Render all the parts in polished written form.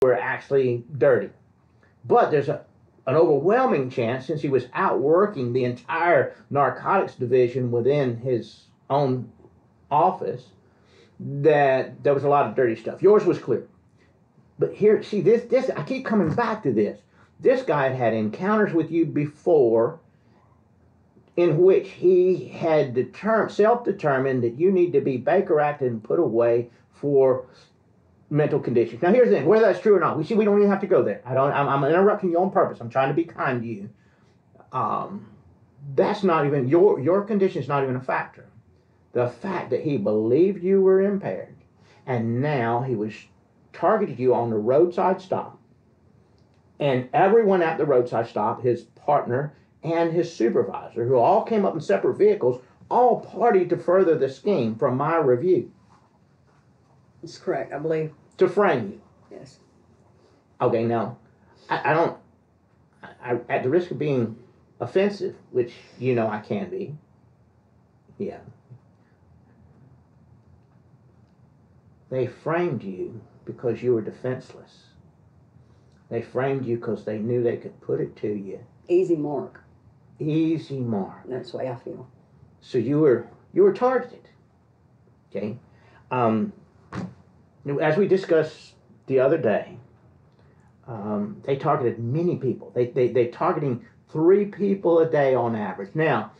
were actually dirty. But there's an overwhelming chance, since he was outworking the entire narcotics division within his own office, that there was a lot of dirty stuff. Yours was clear. But here, see, this I keep coming back to this. This guy had encounters with you before in which he had self-determined that you need to be Baker acted and put away for mental conditions. Now, here's the thing: whether that's true or not, we don't even have to go there. I'm interrupting you on purpose. I'm trying to be kind to you. That's not even your condition is not even a factor. The fact that he believed you were impaired, and now he was targeted you on the roadside stop, and everyone at the roadside stop, his partner and his supervisor, who all came up in separate vehicles, all partied to further the scheme, from my review. That's correct, I believe. To frame you. Yes. Okay, now, I at the risk of being offensive, which you know I can be, yeah. They framed you because you were defenseless. They framed you because they knew they could put it to you. Easy mark. Easy mark. That's the way I feel. So you were targeted. Okay. As we discussed the other day, they targeted many people. They're targeting 3 people a day on average. Now,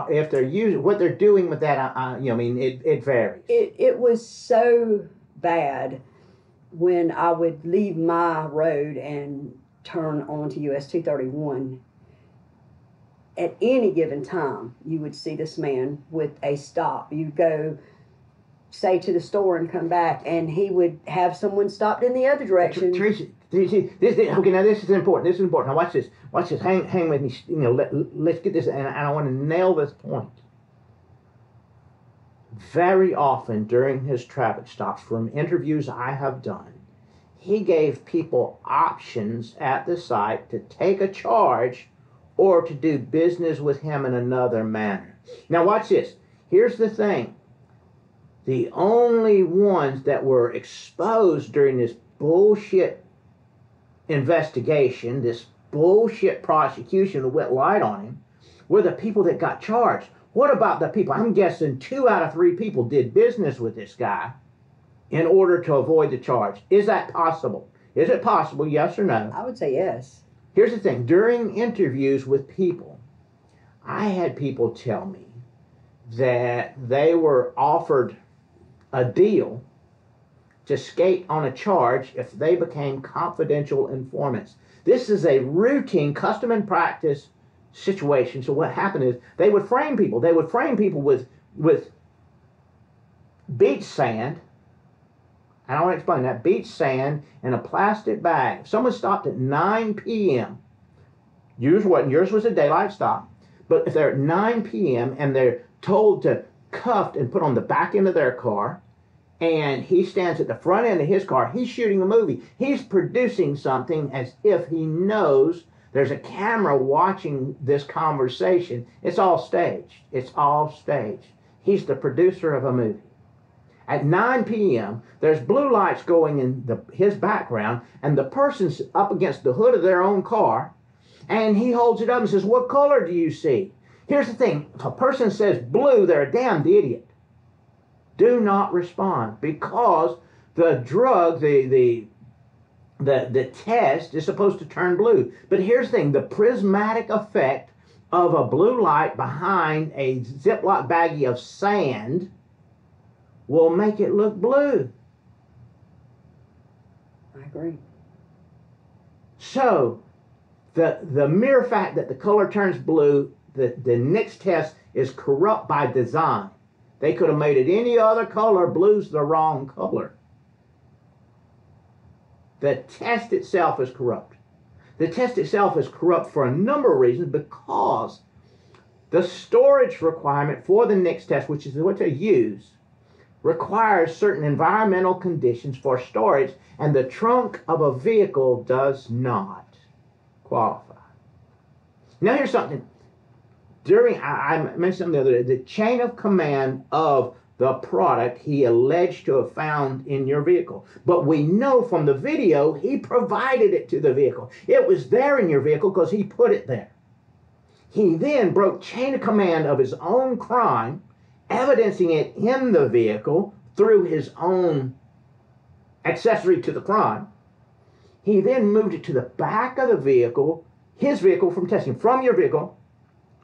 if they're using what they're doing with that, it varies. It was so bad when I would leave my road and turn onto US 231. At any given time, you would see this man with a stop. You'd go, say, to the store and come back, and he would have someone stopped in the other direction. Teresa, okay, now this is important. This is important. Now watch this. Watch this. Hang with me. Let's get this, and I want to nail this point. Very often during his traffic stops, from interviews I have done, he gave people options at the site to take a charge or to do business with him in another manner. Now watch this. Here's the thing. The only ones that were exposed during this bullshit investigation, this bullshit prosecution that went light on him, were the people that got charged. What about the people? I'm guessing 2 out of 3 people did business with this guy in order to avoid the charge. Is that possible? Is it possible, yes or no? I would say yes. Here's the thing. During interviews with people, I had people tell me that they were offered a deal to skate on a charge if they became confidential informants. This is a routine custom and practice situation. So what happened is they would frame people. They would frame people with beach sand. And I want to explain that. Beach sand in a plastic bag. If someone stopped at 9 p.m., yours wasn't. Yours was a daylight stop. But if they're at 9 p.m. and they're told to cuffed and put on the back end of their car, and he stands at the front end of his car, he's shooting a movie. He's producing something as if he knows there's a camera watching this conversation. It's all staged. It's all staged. He's the producer of a movie. At 9 p.m., there's blue lights going in his background, and the person's up against the hood of their own car, and he holds it up and says, "What color do you see?" Here's the thing. If a person says blue, they're a damned idiot. Do not respond, because the drug, the test is supposed to turn blue. But here's the thing. The prismatic effect of a blue light behind a Ziploc baggie of sand will make it look blue. I agree. So, the mere fact that the color turns blue, the next test is corrupt by design. They could have made it any other color. Blue's the wrong color. The test itself is corrupt. The test itself is corrupt for a number of reasons, because the storage requirement for the next test, which is what they use, requires certain environmental conditions for storage, and the trunk of a vehicle does not qualify. Now here's something. I mentioned something the other day. The chain of command of the product he alleged to have found in your vehicle. But we know from the video he provided it to the vehicle. It was there in your vehicle because he put it there. He then broke chain of command of his own crime, evidencing it in the vehicle through his own accessory to the crime. He then moved it to the back of the vehicle, his vehicle, from testing from your vehicle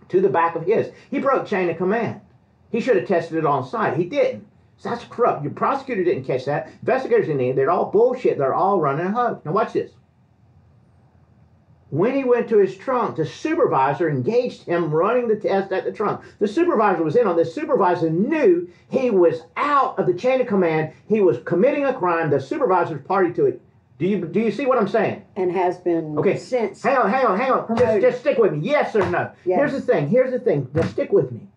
to the back of his. He broke chain of command. He should have tested it on site. He didn't. So that's corrupt. Your prosecutor didn't catch that. Investigators didn't. They're all bullshit. They're all running a hoax. Now watch this. When he went to his trunk, the supervisor engaged him running the test at the trunk. The supervisor was in on this. Supervisor knew he was out of the chain of command. He was committing a crime. The supervisor's party to it. Do you see what I'm saying? And has been since. Hang on. Just stick with me. Yes or no? Yes. Here's the thing. Just stick with me.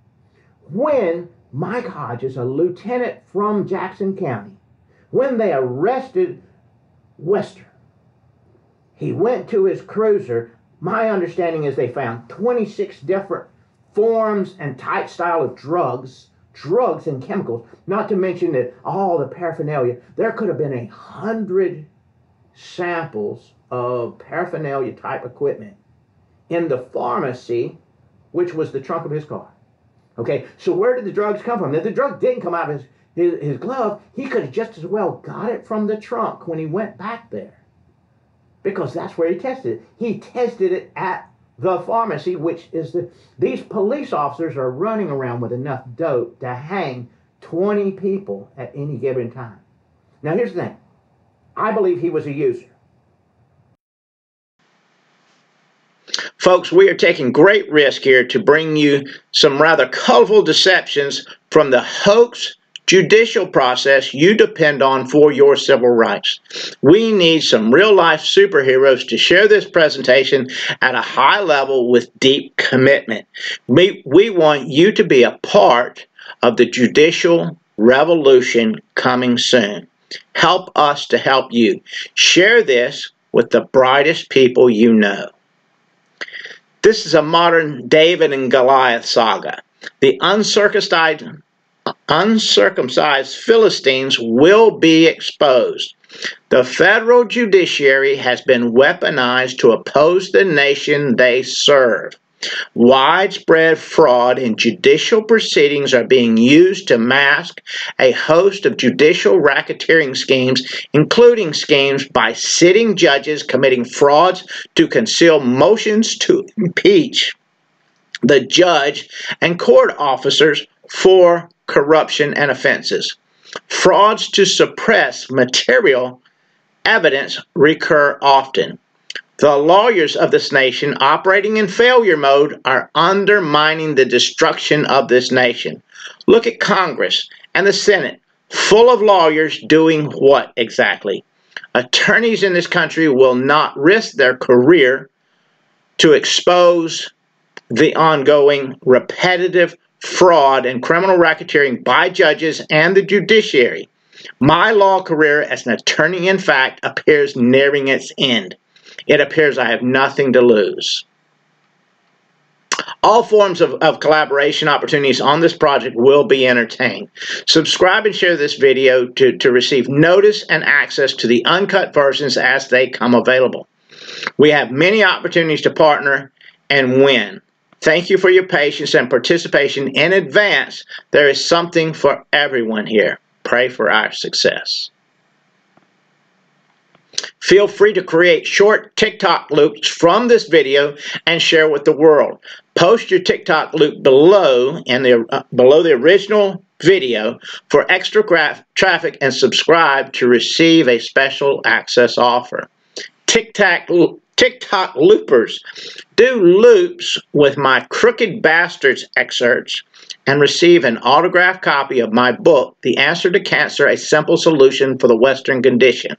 When Mike Hodges, a lieutenant from Jackson County, when they arrested westr, he went to his cruiser. My understanding is they found 26 different forms and type style of drugs and chemicals, not to mention that all the paraphernalia. There could have been 100 samples of paraphernalia type equipment in the pharmacy, which was the trunk of his car. Okay, so where did the drugs come from? If the drug didn't come out of his glove, he could have just as well got it from the trunk when he went back there, because that's where he tested it. He tested it at the pharmacy, which is these police officers are running around with enough dope to hang 20 people at any given time. Now here's the thing. I believe he was a user. Folks, we are taking great risk here to bring you some rather colorful deceptions from the hoax judicial process you depend on for your civil rights. We need some real-life superheroes to share this presentation at a high level with deep commitment. We want you to be a part of the judicial revolution coming soon. Help us to help you. Share this with the brightest people you know. This is a modern David and Goliath saga. The uncircumcised Philistines will be exposed. The federal judiciary has been weaponized to oppose the nation they serve. Widespread fraud in judicial proceedings are being used to mask a host of judicial racketeering schemes, including schemes by sitting judges committing frauds to conceal motions to impeach the judge and court officers for corruption and offenses. Frauds to suppress material evidence recur often. The lawyers of this nation operating in failure mode are undermining the destruction of this nation. Look at Congress and the Senate, full of lawyers doing what exactly? Attorneys in this country will not risk their career to expose the ongoing repetitive fraud and criminal racketeering by judges and the judiciary. My law career as an attorney, in fact, appears nearing its end. It appears I have nothing to lose. All forms of collaboration opportunities on this project will be entertained. Subscribe and share this video to receive notice and access to the uncut versions as they come available. We have many opportunities to partner and win. Thank you for your patience and participation in advance. There is something for everyone here. Pray for our success. Feel free to create short TikTok loops from this video and share with the world. Post your TikTok loop below below the original video for extra traffic, and subscribe to receive a special access offer. TikTok loopers, do loops with my Crooked Bastards excerpts and receive an autographed copy of my book, The Answer to Cancer, A Simple Solution for the Western Condition.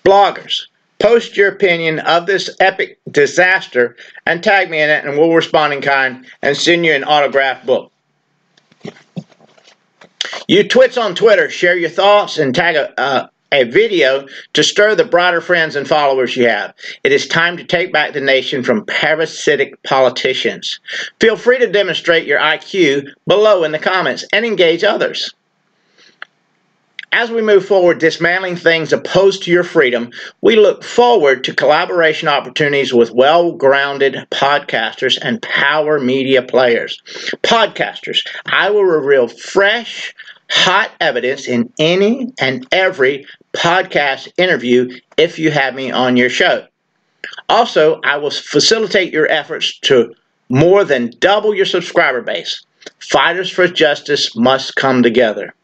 Bloggers, post your opinion of this epic disaster and tag me in it, and we'll respond in kind and send you an autographed book. You twits on Twitter, share your thoughts and tag a video to stir the broader friends and followers you have. It is time to take back the nation from parasitic politicians. Feel free to demonstrate your IQ below in the comments and engage others. As we move forward dismantling things opposed to your freedom, we look forward to collaboration opportunities with well-grounded podcasters and power media players. Podcasters, I will reveal fresh, hot evidence in any and every podcast interview if you have me on your show. Also, I will facilitate your efforts to more than double your subscriber base. Fighters for justice must come together.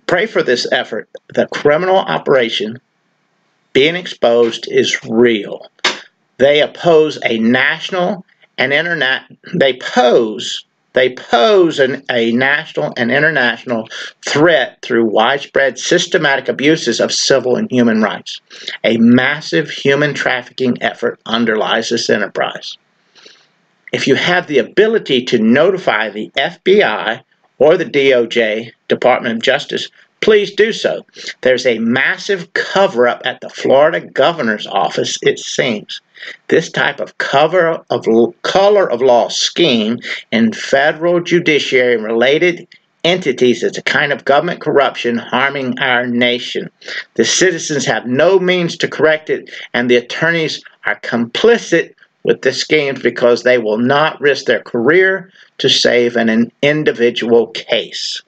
Pray for this effort. The criminal operation being exposed is real. They oppose a national and a national and international threat through widespread systematic abuses of civil and human rights. A massive human trafficking effort underlies this enterprise. If you have the ability to notify the FBI or the DOJ, Department of Justice, please do so. There's a massive cover-up at the Florida governor's office, it seems. This type of color of law scheme in federal judiciary and related entities is a kind of government corruption harming our nation. The citizens have no means to correct it, and the attorneys are complicit with the schemes because they will not risk their career to save an individual case.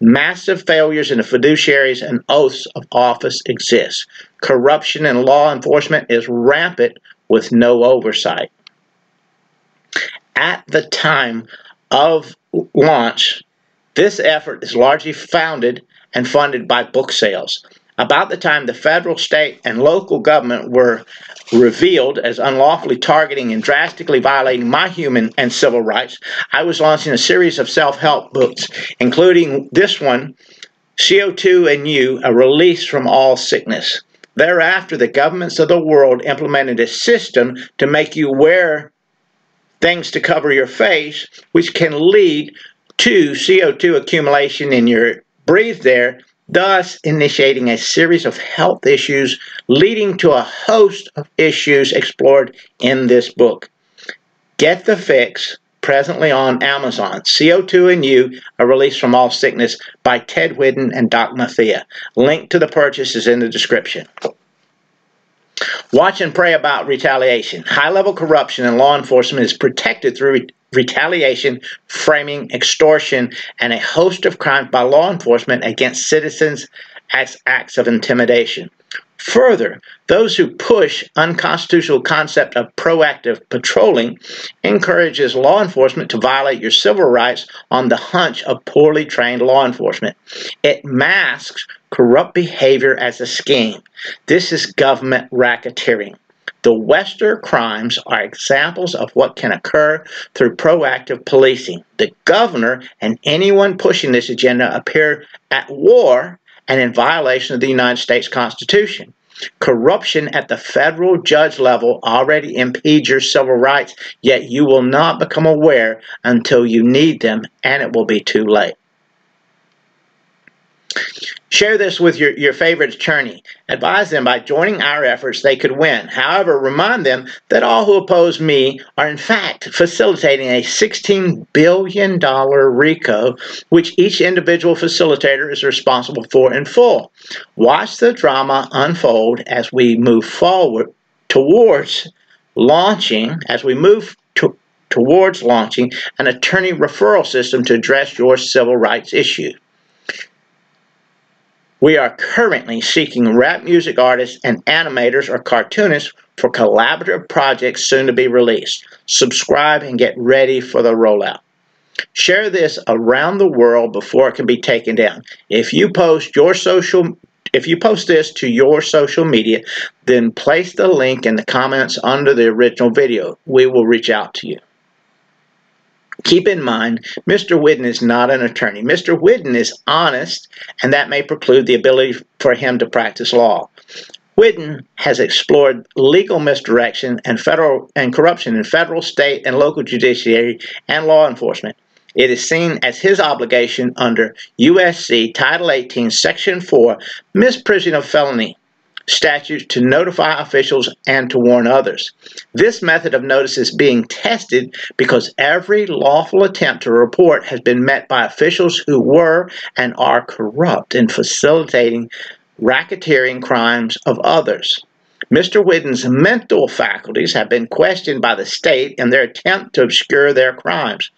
Massive failures in the fiduciaries and oaths of office exist. Corruption in law enforcement is rampant with no oversight. At the time of launch, this effort is largely founded and funded by book sales. About the time the federal, state, and local government were revealed as unlawfully targeting and drastically violating my human and civil rights, I was launching a series of self-help books, including this one, CO2 and You, A Release from All Sickness. Thereafter, the governments of the world implemented a system to make you wear things to cover your face, which can lead to CO2 accumulation in your breathe there, thus initiating a series of health issues leading to a host of issues explored in this book. Get the Fix, presently on Amazon. CO2 and You, A Release from All Sickness by Ted Whidden and Doc Mathia. Link to the purchase is in the description. Watch and pray about retaliation. High-level corruption in law enforcement is protected through retaliation, framing, extortion, and a host of crimes by law enforcement against citizens as acts of intimidation. Further, those who push unconstitutional concept of proactive patrolling encourages law enforcement to violate your civil rights on the hunch of poorly trained law enforcement. It masks corrupt behavior as a scheme. This is government racketeering. The westr crimes are examples of what can occur through proactive policing. The governor and anyone pushing this agenda appear at war and in violation of the United States Constitution. Corruption at the federal judge level already impedes your civil rights, yet you will not become aware until you need them, and it will be too late. Share this with your favorite attorney. Advise them by joining our efforts they could win. However, remind them that all who oppose me are in fact facilitating a $16 billion RICO, which each individual facilitator is responsible for in full. Watch the drama unfold as we move forward towards launching, towards launching an attorney referral system to address your civil rights issue. We are currently seeking rap music artists and animators or cartoonists for collaborative projects soon to be released. Subscribe and get ready for the rollout. Share this around the world before it can be taken down. If you post this to your social media, then place the link in the comments under the original video. We will reach out to you. Keep in mind, Mr. Whidden is not an attorney. Mr. Whidden is honest, and that may preclude the ability for him to practice law. Whidden has explored legal misdirection and corruption in federal, state, and local judiciary and law enforcement. It is seen as his obligation under U.S.C. Title 18, Section 4, misprision of felony statutes to notify officials and to warn others. This method of notice is being tested because every lawful attempt to report has been met by officials who were and are corrupt in facilitating racketeering crimes of others. Mr. Whidden's mental faculties have been questioned by the state in their attempt to obscure their crimes.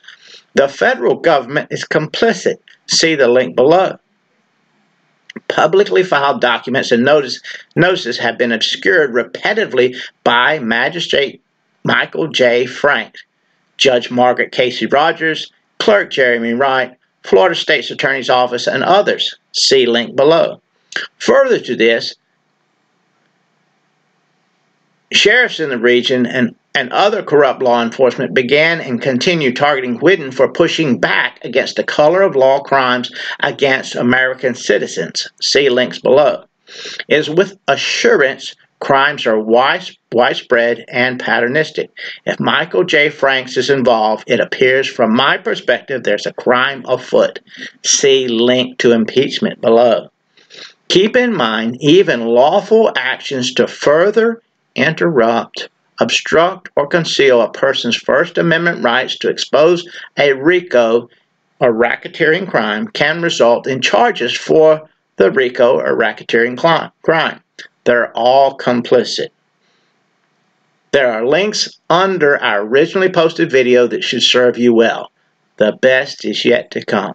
The federal government is complicit. See the link below. Publicly filed documents and notices have been obscured repetitively by Magistrate Michael J. Frank, Judge Margaret Casey Rogers, Clerk Jeremy Wright, Florida State's Attorney's Office, and others. See link below. Further to this, sheriffs in the region and other corrupt law enforcement began and continue targeting Whidden for pushing back against the color of law crimes against American citizens. See links below. It is with assurance crimes are widespread and patternistic. If Michael J. Franks is involved, it appears from my perspective there's a crime afoot. See link to impeachment below. Keep in mind, even lawful actions to further interrupt, obstruct, or conceal a person's First Amendment rights to expose a RICO or racketeering crime can result in charges for the RICO or racketeering crime. They're all complicit. There are links under our originally posted video that should serve you well. The best is yet to come.